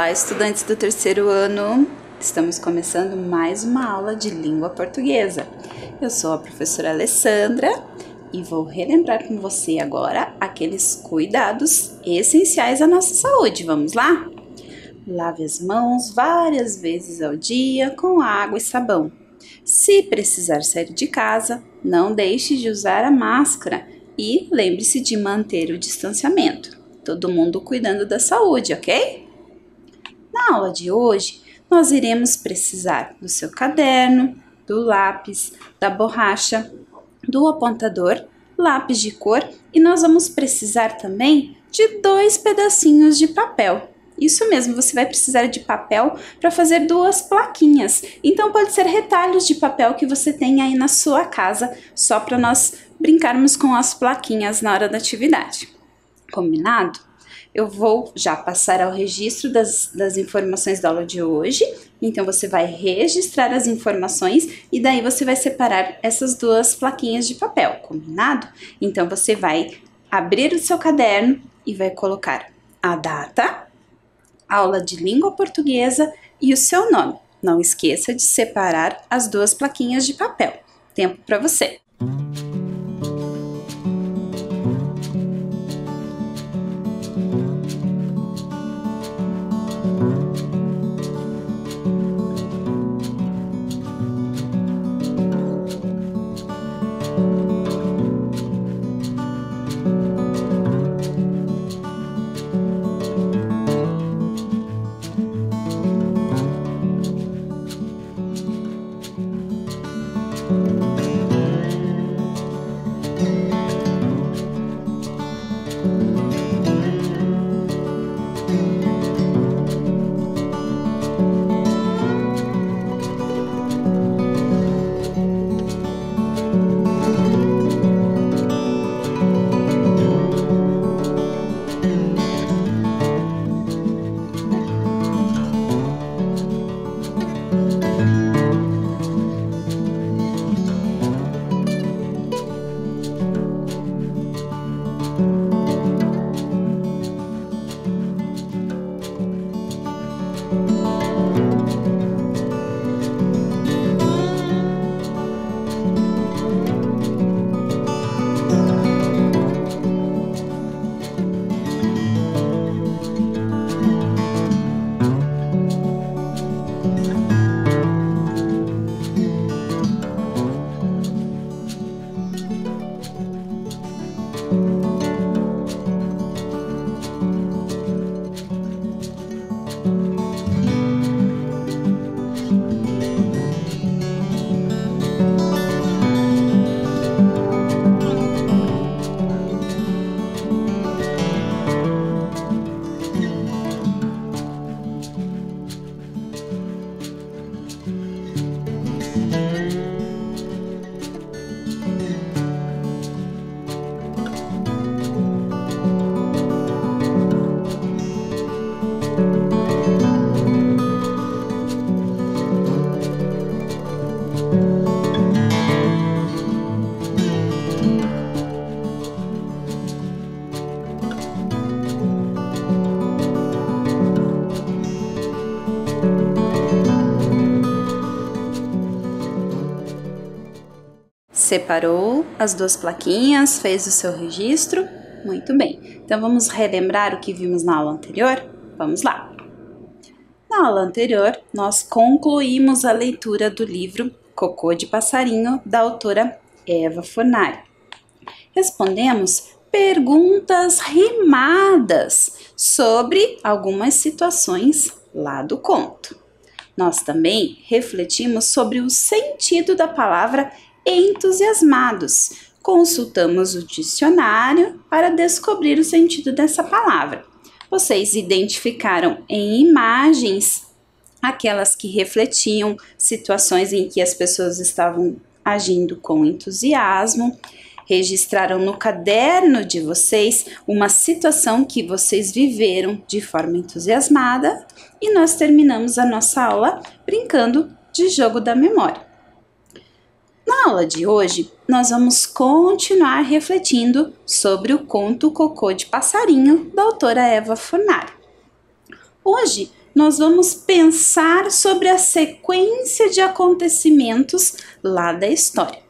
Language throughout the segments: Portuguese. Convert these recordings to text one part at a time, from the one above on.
Olá, estudantes do terceiro ano! Estamos começando mais uma aula de língua portuguesa. Eu sou a professora Alessandra e vou relembrar com você agora aqueles cuidados essenciais à nossa saúde. Vamos lá? Lave as mãos várias vezes ao dia com água e sabão. Se precisar sair de casa, não deixe de usar a máscara e lembre-se de manter o distanciamento. Todo mundo cuidando da saúde, ok? Na aula de hoje, nós iremos precisar do seu caderno, do lápis, da borracha, do apontador, lápis de cor e nós vamos precisar também de 2 pedacinhos de papel. Isso mesmo, você vai precisar de papel para fazer 2 plaquinhas. Então pode ser retalhos de papel que você tem aí na sua casa, só para nós brincarmos com as plaquinhas na hora da atividade. Combinado? Eu vou já passar ao registro das informações da aula de hoje. Então, você vai registrar as informações e daí você vai separar essas 2 plaquinhas de papel, combinado? Então, você vai abrir o seu caderno e vai colocar a data, aula de língua portuguesa e o seu nome. Não esqueça de separar as 2 plaquinhas de papel. Tempo para você! Separou as 2 plaquinhas, fez o seu registro? Muito bem. Então, vamos relembrar o que vimos na aula anterior? Vamos lá. Na aula anterior, nós concluímos a leitura do livro Cocô de Passarinho, da autora Eva Fornari. Respondemos perguntas rimadas sobre algumas situações lá do conto. Nós também refletimos sobre o sentido da palavra entusiasmados. Consultamos o dicionário para descobrir o sentido dessa palavra. Vocês identificaram em imagens aquelas que refletiam situações em que as pessoas estavam agindo com entusiasmo. Registraram no caderno de vocês uma situação que vocês viveram de forma entusiasmada e nós terminamos a nossa aula brincando de jogo da memória. Na aula de hoje, nós vamos continuar refletindo sobre o conto Cocô de Passarinho, da autora Eva Fornari. Hoje, nós vamos pensar sobre a sequência de acontecimentos lá da história.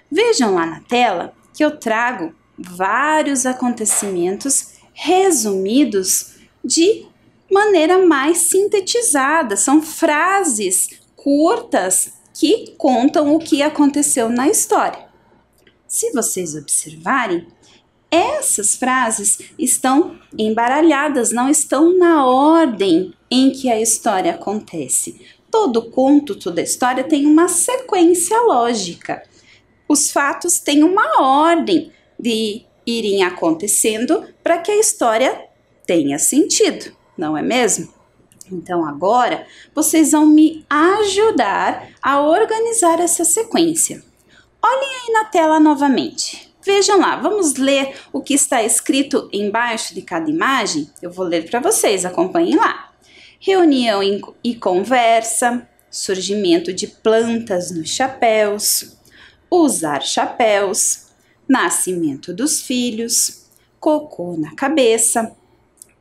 Vejam lá na tela que eu trago vários acontecimentos resumidos de maneira mais sintetizada. São frases curtas que contam o que aconteceu na história. Se vocês observarem, essas frases estão embaralhadas, não estão na ordem em que a história acontece. Todo conto, toda história tem uma sequência lógica. Os fatos têm uma ordem de irem acontecendo para que a história tenha sentido, não é mesmo? Então agora vocês vão me ajudar a organizar essa sequência. Olhem aí na tela novamente. Vejam lá, vamos ler o que está escrito embaixo de cada imagem? Eu vou ler para vocês, acompanhem lá. Reunião e conversa, surgimento de plantas nos chapéus, usar chapéus, nascimento dos filhos, cocô na cabeça,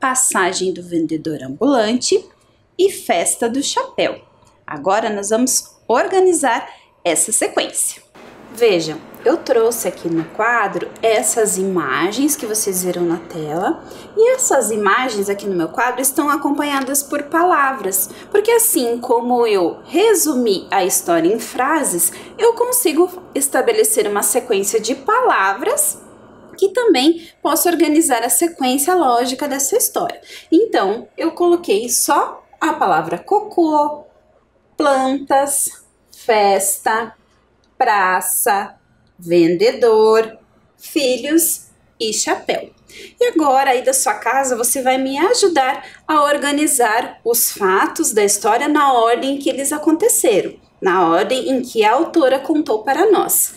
passagem do vendedor ambulante e festa do chapéu. Agora nós vamos organizar essa sequência. Vejam, eu trouxe aqui no quadro essas imagens que vocês viram na tela, e essas imagens aqui no meu quadro estão acompanhadas por palavras, porque assim como eu resumi a história em frases, eu consigo estabelecer uma sequência de palavras que também posso organizar a sequência lógica dessa história. Então, eu coloquei só a palavra cocô, plantas, festa, praça, vendedor, filhos e chapéu. E agora aí da sua casa você vai me ajudar a organizar os fatos da história na ordem em que eles aconteceram, na ordem em que a autora contou para nós.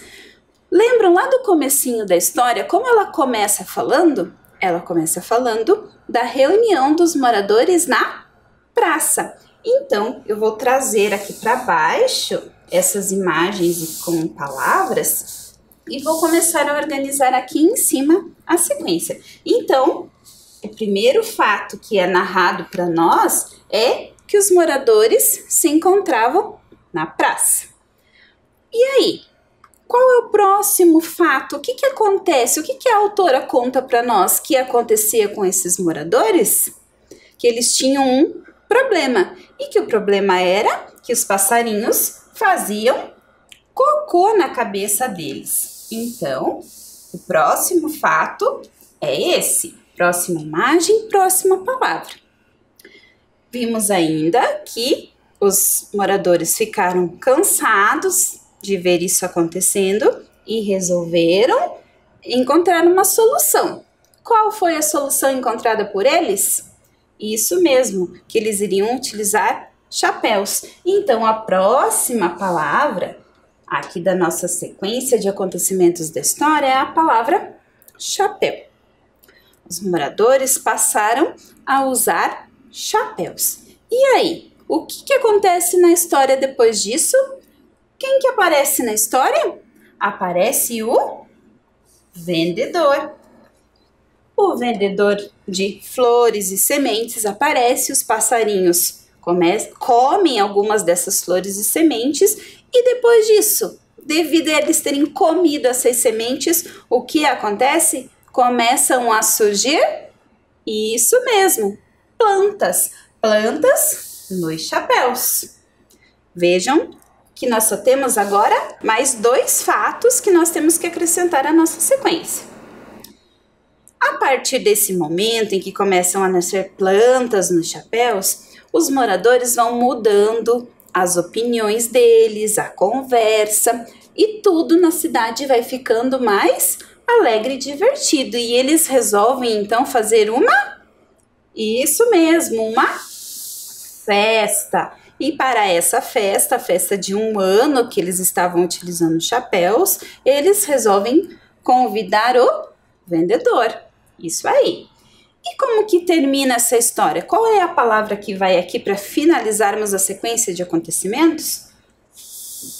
Lembram lá do comecinho da história como ela começa falando? Ela começa falando da reunião dos moradores na praça. Então, eu vou trazer aqui para baixo essas imagens com palavras e vou começar a organizar aqui em cima a sequência. Então, o primeiro fato que é narrado para nós é que os moradores se encontravam na praça. E aí, qual é o próximo fato? O que acontece? O que a autora conta para nós que acontecia com esses moradores? Que eles tinham um problema. E que o problema era que os passarinhos faziam cocô na cabeça deles. Então, o próximo fato é esse. Próxima imagem, próxima palavra. Vimos ainda que os moradores ficaram cansados de ver isso acontecendo e resolveram encontrar uma solução. Qual foi a solução encontrada por eles? Isso mesmo, que eles iriam utilizar chapéus. Então, a próxima palavra aqui da nossa sequência de acontecimentos da história é a palavra chapéu. Os moradores passaram a usar chapéus. E aí, o que acontece na história depois disso? Quem que aparece na história? Aparece o vendedor. O vendedor de flores e sementes aparece, os passarinhos comem algumas dessas flores e sementes e depois disso, devido a eles terem comido essas sementes, o que acontece? Começam a surgir, isso mesmo, plantas nos chapéus. Vejam que nós só temos agora mais 2 fatos que nós temos que acrescentar à nossa sequência. A partir desse momento em que começam a nascer plantas nos chapéus, os moradores vão mudando as opiniões deles, a conversa, e tudo na cidade vai ficando mais alegre e divertido. E eles resolvem então fazer isso mesmo, uma festa. E para essa festa, a festa de 1 ano que eles estavam utilizando chapéus, eles resolvem convidar o vendedor. Isso aí. E como que termina essa história? Qual é a palavra que vai aqui para finalizarmos a sequência de acontecimentos?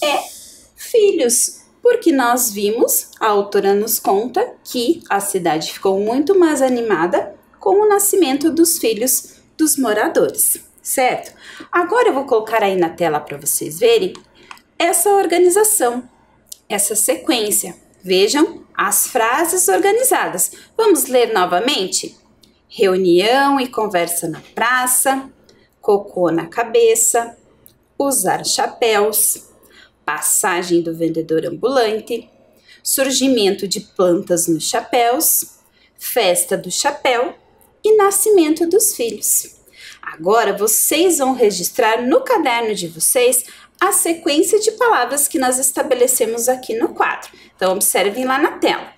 É filhos, porque nós vimos, a autora nos conta que a cidade ficou muito mais animada com o nascimento dos filhos dos moradores. certo? Agora eu vou colocar aí na tela para vocês verem essa organização, essa sequência. Vejam as frases organizadas. Vamos ler novamente? Reunião e conversa na praça, cocô na cabeça, usar chapéus, passagem do vendedor ambulante, surgimento de plantas nos chapéus, festa do chapéu e nascimento dos filhos. Agora vocês vão registrar no caderno de vocês a sequência de palavras que nós estabelecemos aqui no quadro. Então, observem lá na tela.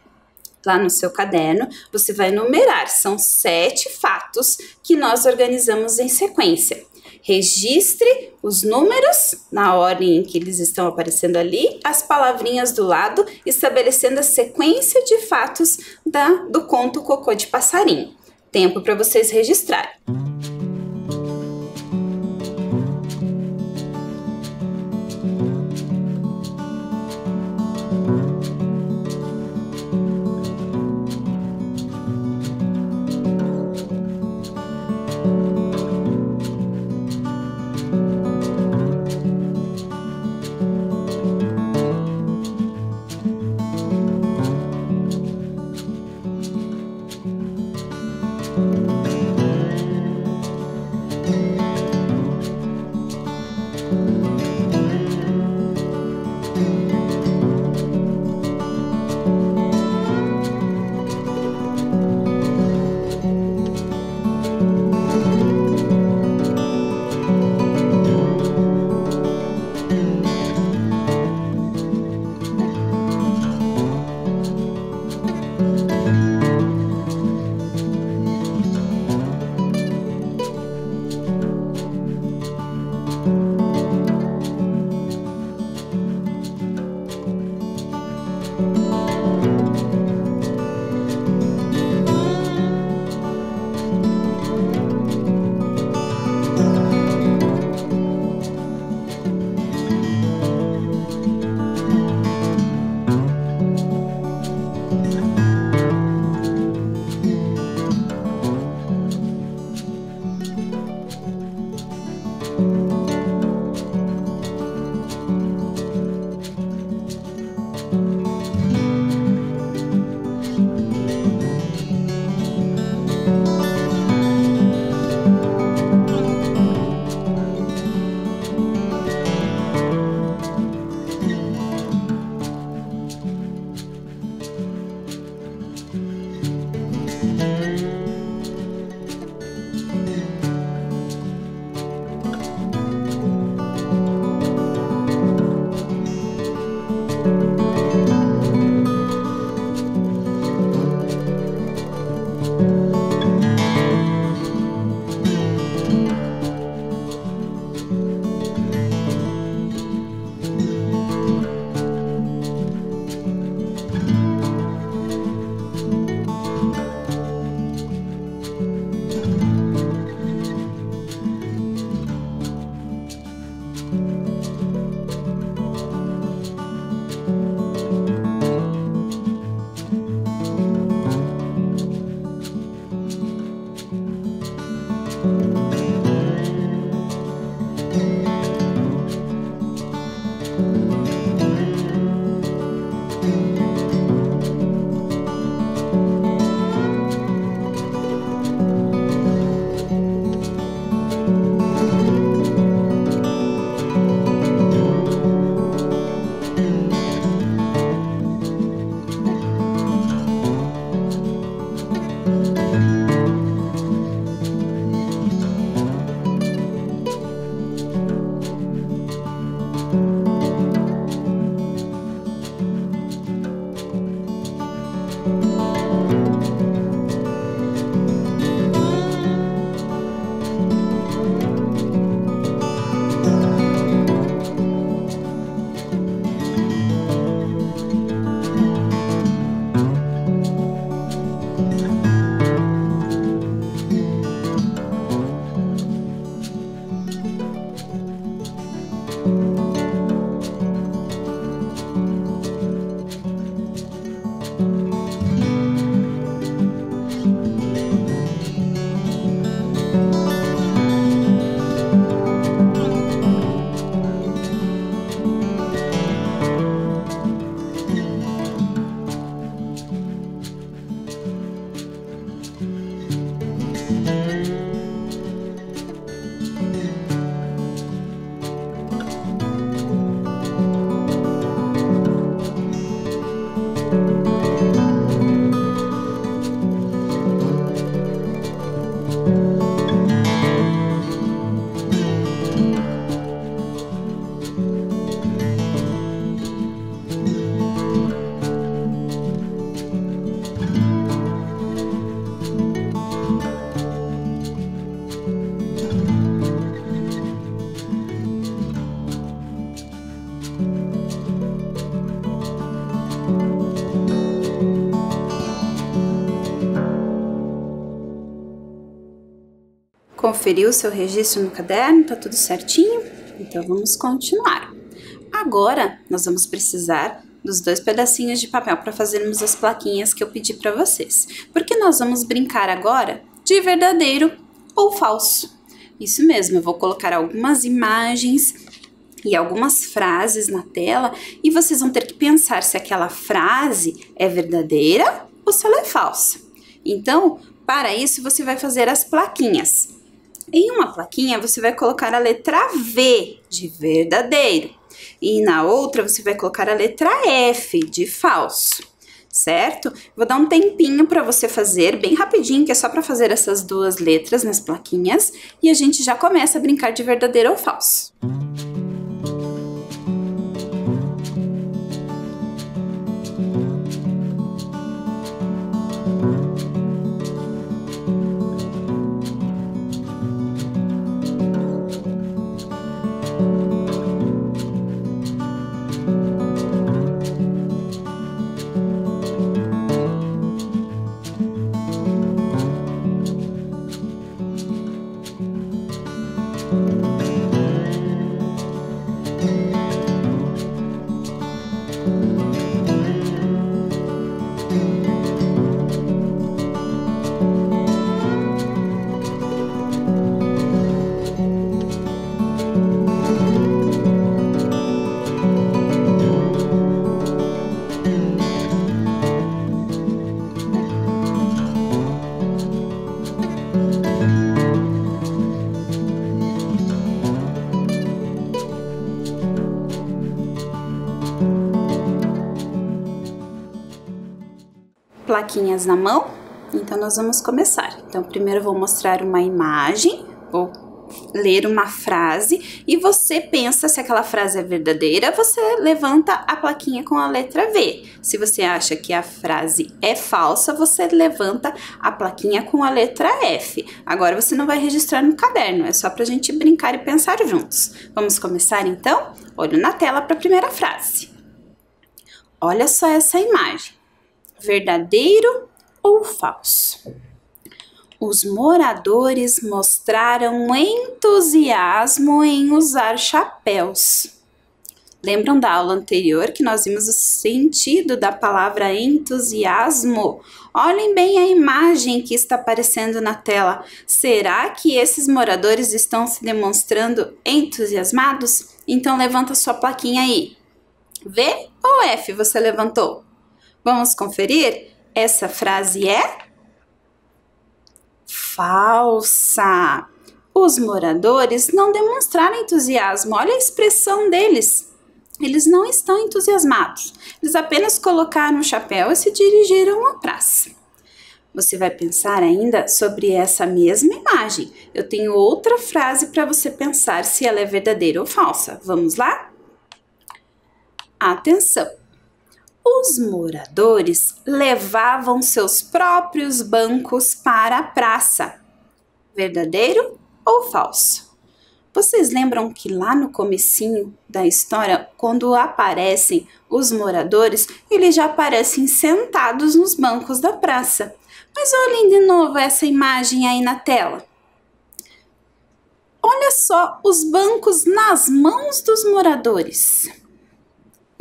Lá no seu caderno, você vai numerar. São 7 fatos que nós organizamos em sequência. Registre os números na ordem em que eles estão aparecendo ali, as palavrinhas do lado, estabelecendo a sequência de fatos do conto Cocô de Passarinho. Tempo para vocês registrarem. Conferiu o seu registro no caderno? Tá tudo certinho? Então vamos continuar. Agora nós vamos precisar dos 2 pedacinhos de papel para fazermos as plaquinhas que eu pedi para vocês. Porque nós vamos brincar agora de verdadeiro ou falso. Isso mesmo, eu vou colocar algumas imagens e algumas frases na tela e vocês vão ter que pensar se aquela frase é verdadeira ou se ela é falsa. Então, para isso, você vai fazer as plaquinhas. Em uma plaquinha, você vai colocar a letra V de verdadeiro. E na outra, você vai colocar a letra F de falso, certo? Vou dar um tempinho para você fazer, bem rapidinho, que é só para fazer essas 2 letras nas plaquinhas. E a gente já começa a brincar de verdadeiro ou falso. Plaquinhas na mão? Então nós vamos começar. Então primeiro eu vou mostrar uma imagem, vou ler uma frase e você pensa se aquela frase é verdadeira, você levanta a plaquinha com a letra V. Se você acha que a frase é falsa, você levanta a plaquinha com a letra F. Agora você não vai registrar no caderno, é só pra gente brincar e pensar juntos. Vamos começar então? Olho na tela para a primeira frase. Olha só essa imagem. Verdadeiro ou falso? Os moradores mostraram entusiasmo em usar chapéus. Lembram da aula anterior que nós vimos o sentido da palavra entusiasmo? Olhem bem a imagem que está aparecendo na tela. Será que esses moradores estão se demonstrando entusiasmados? Então levanta sua plaquinha aí. V ou F você levantou? Vamos conferir? Essa frase é falsa. Os moradores não demonstraram entusiasmo. Olha a expressão deles. Eles não estão entusiasmados. Eles apenas colocaram o chapéu e se dirigiram à praça. Você vai pensar ainda sobre essa mesma imagem. Eu tenho outra frase para você pensar se ela é verdadeira ou falsa. Vamos lá? Atenção! Os moradores levavam seus próprios bancos para a praça. Verdadeiro ou falso? Vocês lembram que lá no comecinho da história, quando aparecem os moradores, eles já aparecem sentados nos bancos da praça. Mas olhem de novo essa imagem aí na tela. Olha só os bancos nas mãos dos moradores.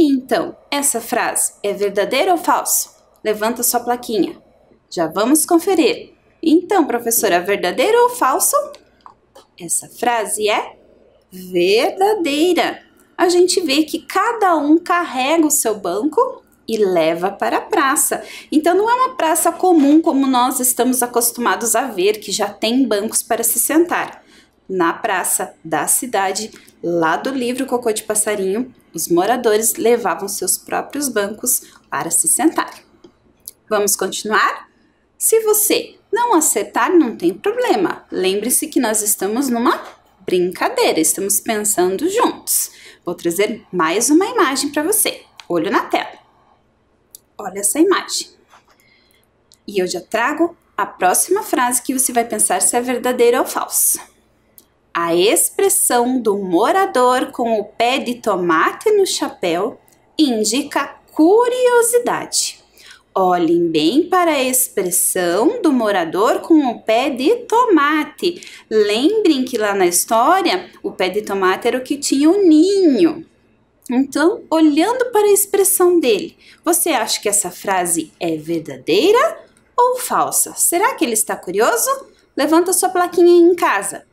Então, essa frase é verdadeira ou falsa? Levanta sua plaquinha. Já vamos conferir. Então, professora, verdadeiro ou falso? Essa frase é verdadeira. A gente vê que cada um carrega o seu banco e leva para a praça. Então, não é uma praça comum como nós estamos acostumados a ver, que já tem bancos para se sentar. Na praça da cidade, lá do livro Cocô de Passarinho, os moradores levavam seus próprios bancos para se sentar. Vamos continuar? Se você não acertar, não tem problema. Lembre-se que nós estamos numa brincadeira, estamos pensando juntos. Vou trazer mais uma imagem para você. Olho na tela. Olha essa imagem. E eu já trago a próxima frase que você vai pensar se é verdadeira ou falsa. A expressão do morador com o pé de tomate no chapéu indica curiosidade. Olhem bem para a expressão do morador com o pé de tomate. Lembrem que lá na história, o pé de tomate era o que tinha o ninho. Então, olhando para a expressão dele, você acha que essa frase é verdadeira ou falsa? Será que ele está curioso? Levanta sua plaquinha aí em casa.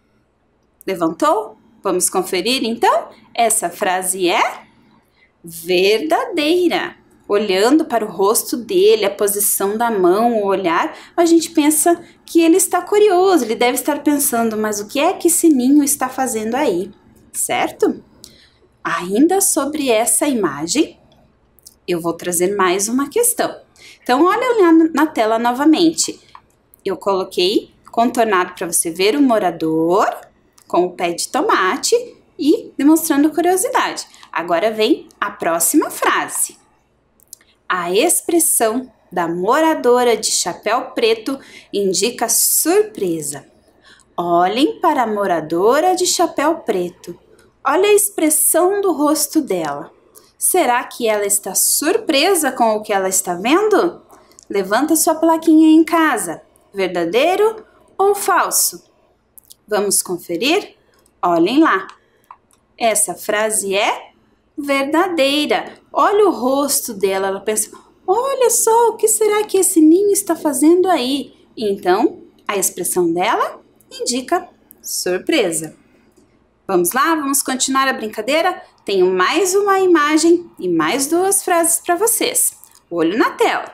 Levantou? Vamos conferir então? Essa frase é verdadeira. Olhando para o rosto dele, a posição da mão, o olhar, a gente pensa que ele está curioso, ele deve estar pensando, mas o que é que esse ninho está fazendo aí? Certo? Ainda sobre essa imagem, eu vou trazer mais uma questão. Então, olha na tela novamente. Eu coloquei contornado para você ver o morador com o pé de tomate e demonstrando curiosidade. Agora vem a próxima frase. A expressão da moradora de chapéu preto indica surpresa. Olhem para a moradora de chapéu preto. Olha a expressão do rosto dela. Será que ela está surpresa com o que ela está vendo? Levanta sua plaquinha em casa. Verdadeiro ou falso? Vamos conferir? Olhem lá. Essa frase é verdadeira. Olha o rosto dela, ela pensa, olha só, o que será que esse ninho está fazendo aí? Então, a expressão dela indica surpresa. Vamos lá, vamos continuar a brincadeira? Tenho mais uma imagem e mais duas frases para vocês. Olho na tela.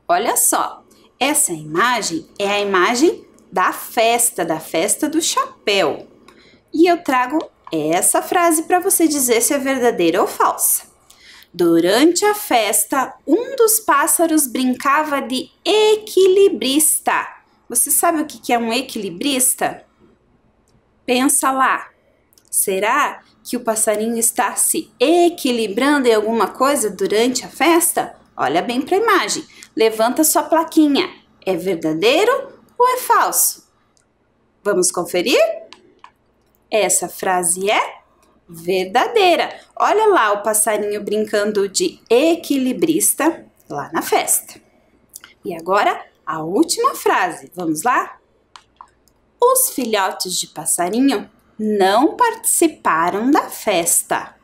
Olha só, essa imagem é a imagem da festa do chapéu. E eu trago essa frase para você dizer se é verdadeira ou falsa. Durante a festa, um dos pássaros brincava de equilibrista. Você sabe o que é um equilibrista? Pensa lá. Será que o passarinho está se equilibrando em alguma coisa durante a festa? Olha bem para a imagem. Levanta sua plaquinha. É verdadeiro ou é falso? Vamos conferir? Essa frase é verdadeira. Olha lá o passarinho brincando de equilibrista lá na festa. E agora a última frase. Vamos lá? Os filhotes de passarinho não participaram da festa.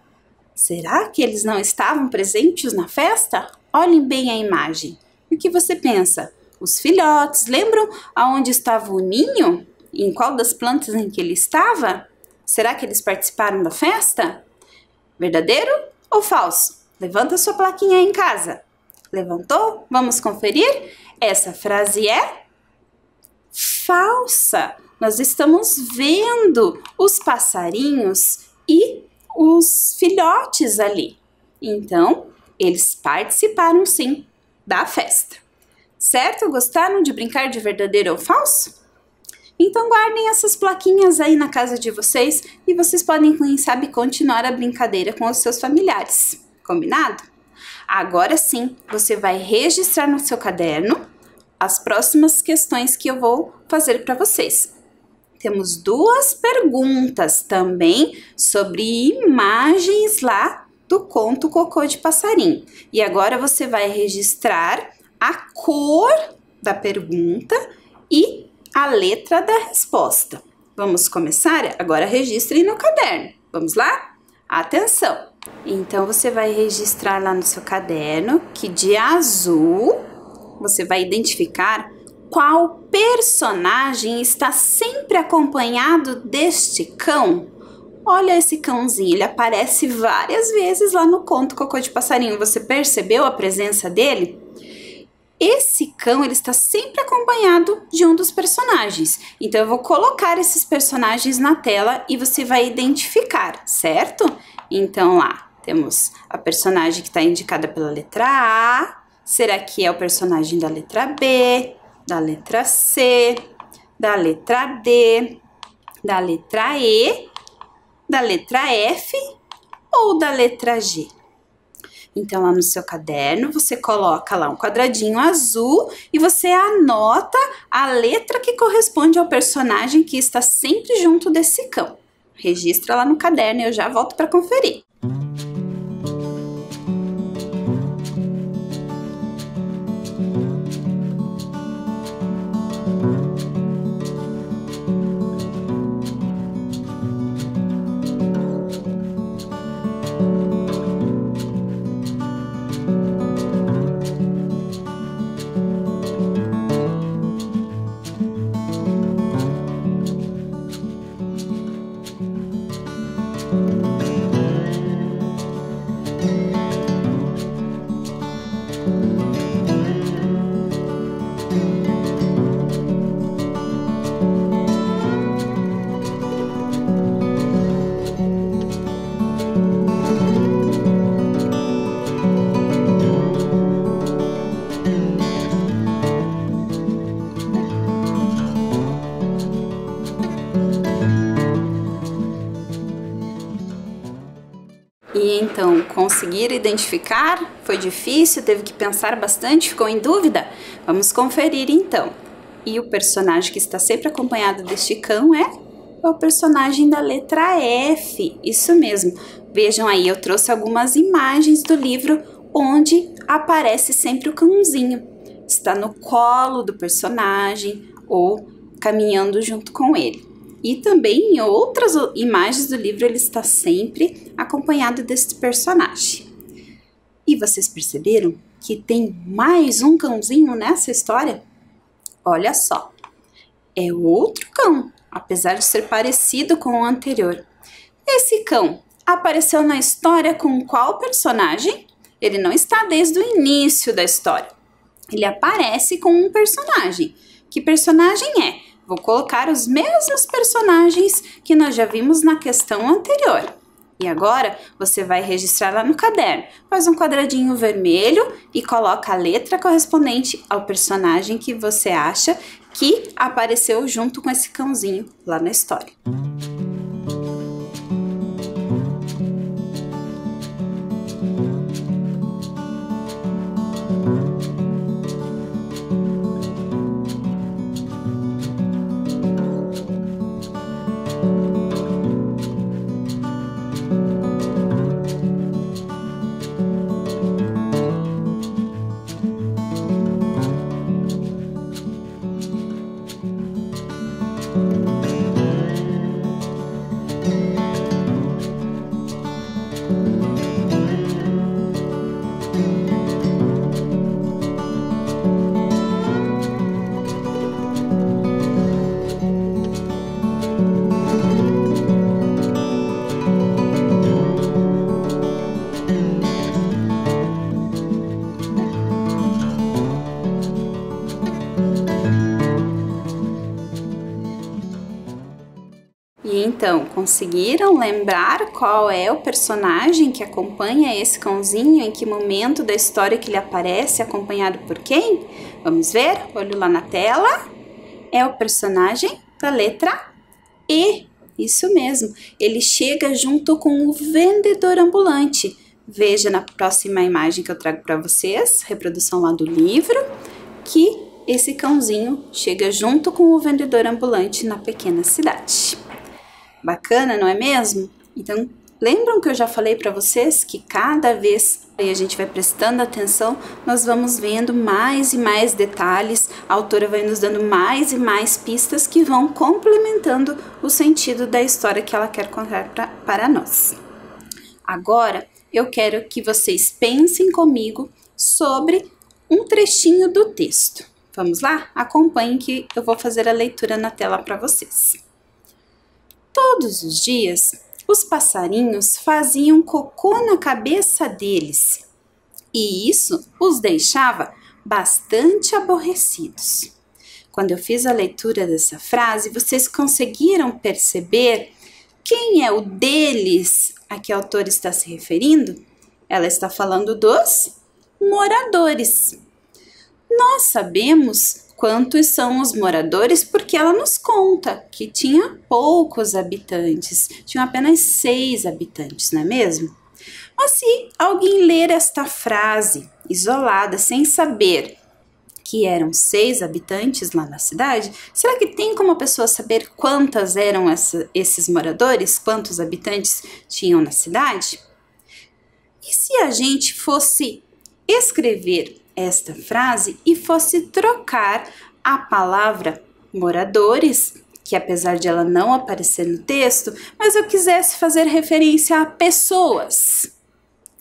Será que eles não estavam presentes na festa? Olhem bem a imagem. O que você pensa? Os filhotes, lembram aonde estava o ninho? Em qual das plantas em que ele estava? Será que eles participaram da festa? Verdadeiro ou falso? Levanta sua plaquinha aí em casa. Levantou? Vamos conferir? Essa frase é falsa. Nós estamos vendo os passarinhos e os filhotes ali. Então, eles participaram sim da festa. Certo? Gostaram de brincar de verdadeiro ou falso? Então guardem essas plaquinhas aí na casa de vocês e vocês podem, quem sabe, continuar a brincadeira com os seus familiares. Combinado? Agora sim, você vai registrar no seu caderno as próximas questões que eu vou fazer para vocês. Temos duas perguntas também sobre imagens lá do conto Cocô de Passarinho. E agora você vai registrar a cor da pergunta e a letra da resposta. Vamos começar? Agora registre no caderno. Vamos lá? Atenção! Então, você vai registrar lá no seu caderno que de azul você vai identificar qual personagem está sempre acompanhado deste cão. Olha esse cãozinho, ele aparece várias vezes lá no conto Cocô de Passarinho. Você percebeu a presença dele? Esse cão, ele está sempre acompanhado de um dos personagens. Então, eu vou colocar esses personagens na tela e você vai identificar, certo? Então, lá, temos a personagem que está indicada pela letra A. Será que é o personagem da letra B, da letra C, da letra D, da letra E, da letra F ou da letra G? Então, lá no seu caderno, você coloca lá um quadradinho azul e você anota a letra que corresponde ao personagem que está sempre junto desse cão. Registra lá no caderno e eu já volto para conferir. E então, conseguir identificar? Foi difícil? Teve que pensar bastante? Ficou em dúvida? Vamos conferir então. E o personagem que está sempre acompanhado deste cão é o personagem da letra F. Isso mesmo. Vejam aí, eu trouxe algumas imagens do livro onde aparece sempre o cãozinho. Está no colo do personagem ou caminhando junto com ele. E também em outras imagens do livro ele está sempre acompanhado desse personagem. E vocês perceberam que tem mais um cãozinho nessa história? Olha só, é outro cão, apesar de ser parecido com o anterior. Esse cão apareceu na história com qual personagem? Ele não está desde o início da história. Ele aparece com um personagem. Que personagem é? Vou colocar os mesmos personagens que nós já vimos na questão anterior. E agora você vai registrar lá no caderno. Faz um quadradinho vermelho e coloca a letra correspondente ao personagem que você acha que apareceu junto com esse cãozinho lá na história. E então, conseguiram lembrar qual é o personagem que acompanha esse cãozinho? Em que momento da história que ele aparece, acompanhado por quem? Vamos ver? Olho lá na tela. É o personagem da letra E. Isso mesmo. Ele chega junto com o vendedor ambulante. Veja na próxima imagem que eu trago para vocês, reprodução lá do livro, que esse cãozinho chega junto com o vendedor ambulante na pequena cidade. Bacana, não é mesmo? Então, lembram que eu já falei para vocês que cada vez que a gente vai prestando atenção, nós vamos vendo mais e mais detalhes, a autora vai nos dando mais e mais pistas que vão complementando o sentido da história que ela quer contar para nós. Agora, eu quero que vocês pensem comigo sobre um trechinho do texto. Vamos lá? Acompanhem que eu vou fazer a leitura na tela para vocês. Todos os dias, os passarinhos faziam cocô na cabeça deles, e isso os deixava bastante aborrecidos. Quando eu fiz a leitura dessa frase, vocês conseguiram perceber quem é o deles a que a autora está se referindo? Ela está falando dos moradores. Nós sabemos quantos são os moradores porque ela nos conta que tinha poucos habitantes, tinham apenas 6 habitantes, não é mesmo? Mas se alguém ler esta frase isolada, sem saber que eram 6 habitantes lá na cidade, será que tem como a pessoa saber quantas eram esses moradores, quantos habitantes tinham na cidade? E se a gente fosse escrever esta frase e fosse trocar a palavra moradores, que apesar de ela não aparecer no texto, mas eu quisesse fazer referência a pessoas?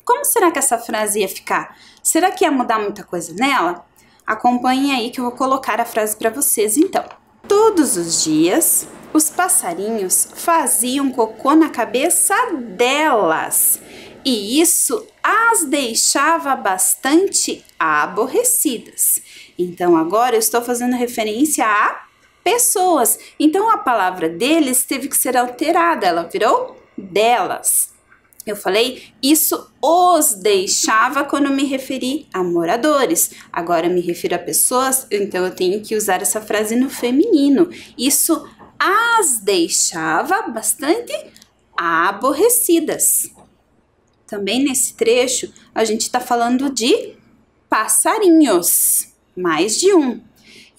Como será que essa frase ia ficar? Será que ia mudar muita coisa nela? Acompanhem aí que eu vou colocar a frase para vocês então. Todos os dias, Os passarinhos faziam cocô na cabeça delas, e isso as deixava bastante aborrecidas. Então, agora eu estou fazendo referência a pessoas. Então, a palavra deles teve que ser alterada, ela virou delas. Eu falei, isso os deixava quando me referi a moradores. Agora eu me refiro a pessoas, então eu tenho que usar essa frase no feminino. Isso as deixava bastante aborrecidas. Também nesse trecho, a gente está falando de passarinhos, mais de um.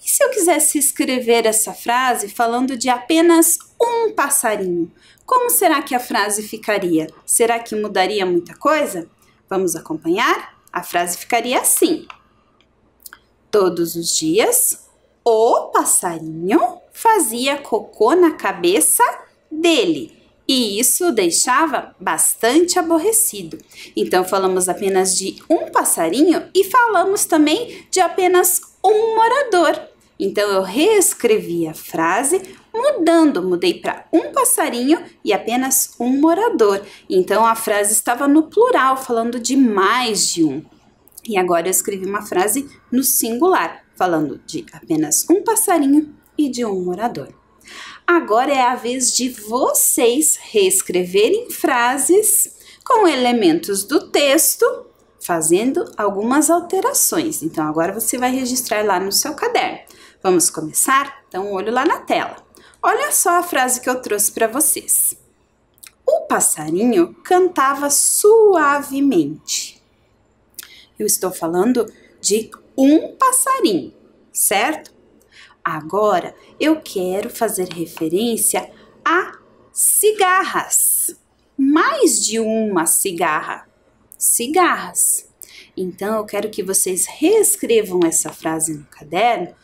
E se eu quisesse escrever essa frase falando de apenas um passarinho? Como será que a frase ficaria? Será que mudaria muita coisa? Vamos acompanhar? A frase ficaria assim: todos os dias, o passarinho fazia cocô na cabeça dele, e isso o deixava bastante aborrecido. Então, falamos apenas de um passarinho e falamos também de apenas um morador. Então, eu reescrevi a frase mudei para um passarinho e apenas um morador. Então, a frase estava no plural, falando de mais de um. E agora eu escrevi uma frase no singular, falando de apenas um passarinho e de um morador. Agora é a vez de vocês reescreverem frases com elementos do texto, fazendo algumas alterações. Então, agora você vai registrar lá no seu caderno. Vamos começar? Então, olho lá na tela. Olha só a frase que eu trouxe para vocês. O passarinho cantava suavemente. Eu estou falando de um passarinho, certo? Agora, eu quero fazer referência a cigarras. Mais de uma cigarra. Cigarras. Então, eu quero que vocês reescrevam essa frase no caderno,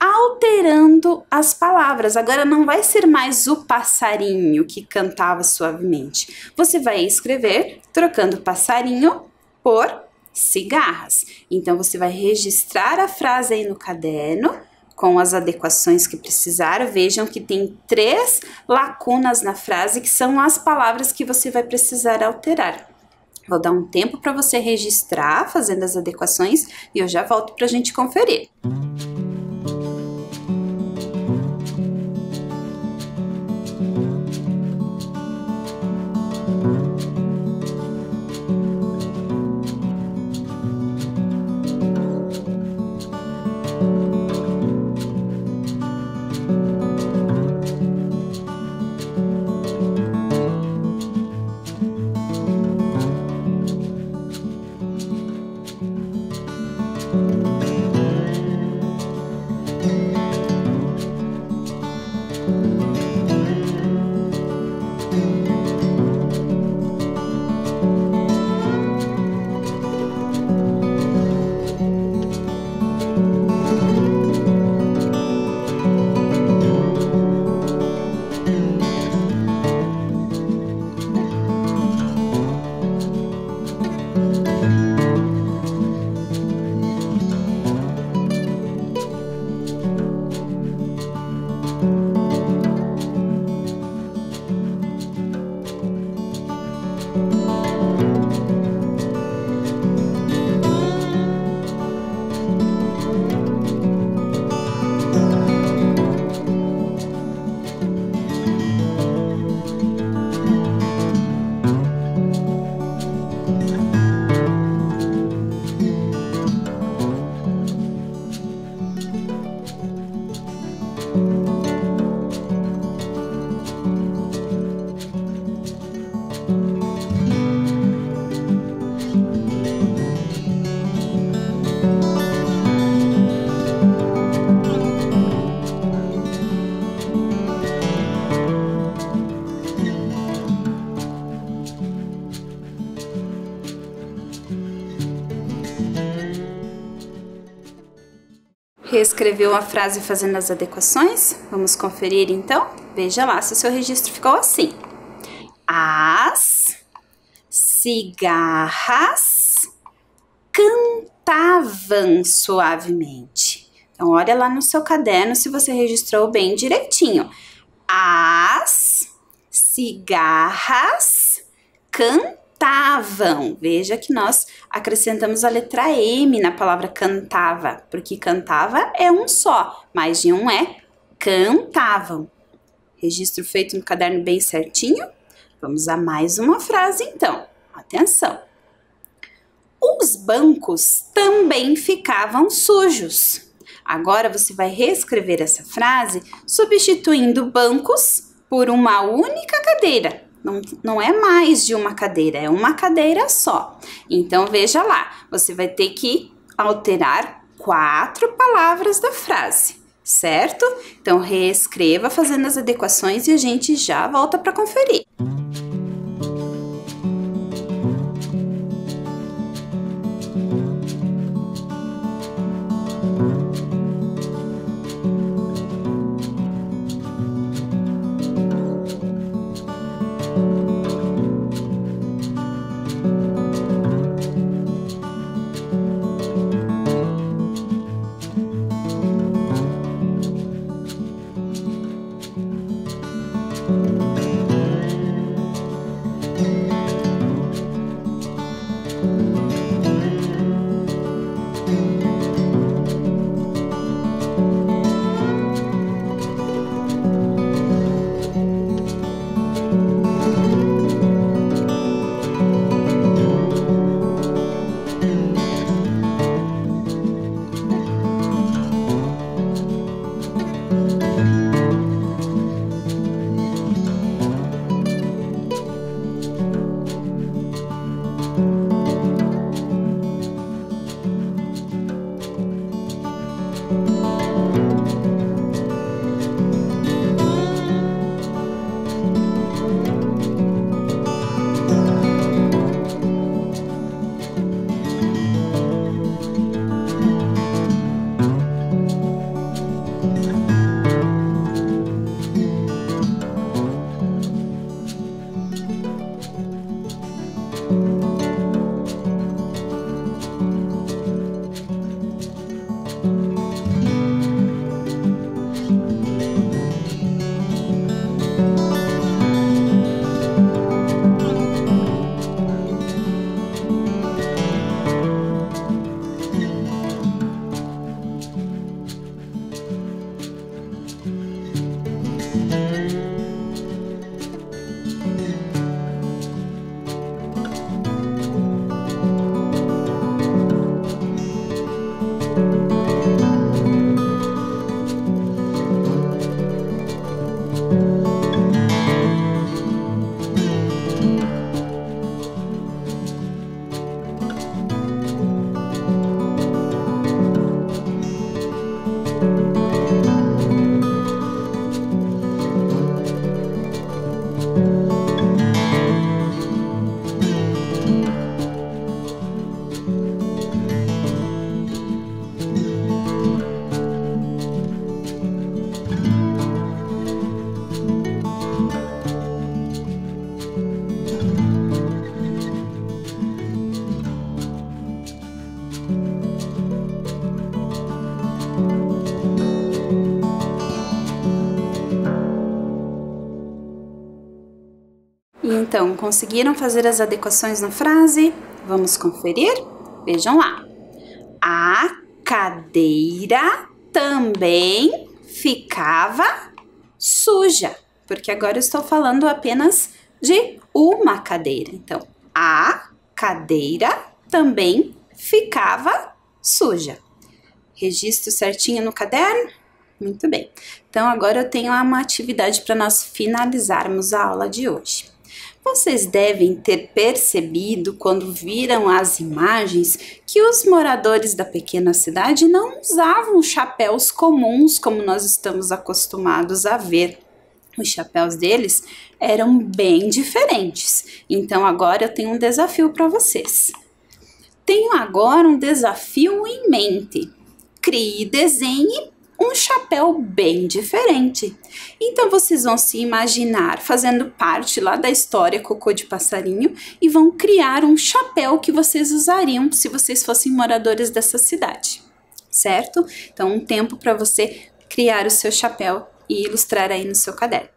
alterando as palavras. Agora não vai ser mais o passarinho que cantava suavemente. Você vai escrever trocando passarinho por cigarras. Então, você vai registrar a frase aí no caderno com as adequações que precisar. Vejam que tem 3 lacunas na frase, que são as palavras que você vai precisar alterar. Vou dar um tempo para você registrar, fazendo as adequações, e eu já volto para a gente conferir. Reescreveu a frase fazendo as adequações? Vamos conferir então? Veja lá se o seu registro ficou assim. As cigarras cantavam suavemente. Então, olha lá no seu caderno se você registrou bem direitinho. As cigarras cantavam. Veja que nós acrescentamos a letra M na palavra cantava, porque cantava é um só, mais de um é cantavam. Registro feito no caderno bem certinho? Vamos a mais uma frase então. Atenção! Os bancos também ficavam sujos. Agora você vai reescrever essa frase substituindo bancos por uma única cadeira. Não é mais de uma cadeira, é uma cadeira só. Então, veja lá, você vai ter que alterar 4 palavras da frase, certo? Então, reescreva fazendo as adequações e a gente já volta para conferir. Então, conseguiram fazer as adequações na frase? Vamos conferir? Vejam lá. A cadeira também ficava suja, porque agora eu estou falando apenas de uma cadeira. Então, a cadeira também ficava suja. Registro certinho no caderno? Muito bem. Então, agora eu tenho uma atividade para nós finalizarmos a aula de hoje. Vocês devem ter percebido, quando viram as imagens, que os moradores da pequena cidade não usavam chapéus comuns como nós estamos acostumados a ver. Os chapéus deles eram bem diferentes. Então, agora eu tenho um desafio para vocês. Tenho agora um desafio em mente. Crie e desenhe um chapéu bem diferente. Então, vocês vão se imaginar fazendo parte lá da história Cocô de Passarinho e vão criar um chapéu que vocês usariam se vocês fossem moradores dessa cidade, certo? Então, um tempo para você criar o seu chapéu e ilustrar aí no seu caderno.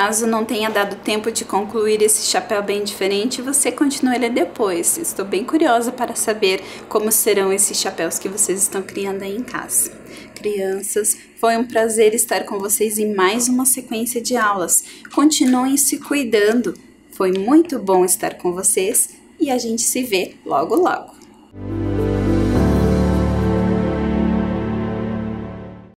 Caso não tenha dado tempo de concluir esse chapéu bem diferente, você continua ele depois. Estou bem curiosa para saber como serão esses chapéus que vocês estão criando aí em casa. Crianças, foi um prazer estar com vocês em mais uma sequência de aulas. Continuem se cuidando. Foi muito bom estar com vocês e a gente se vê logo logo.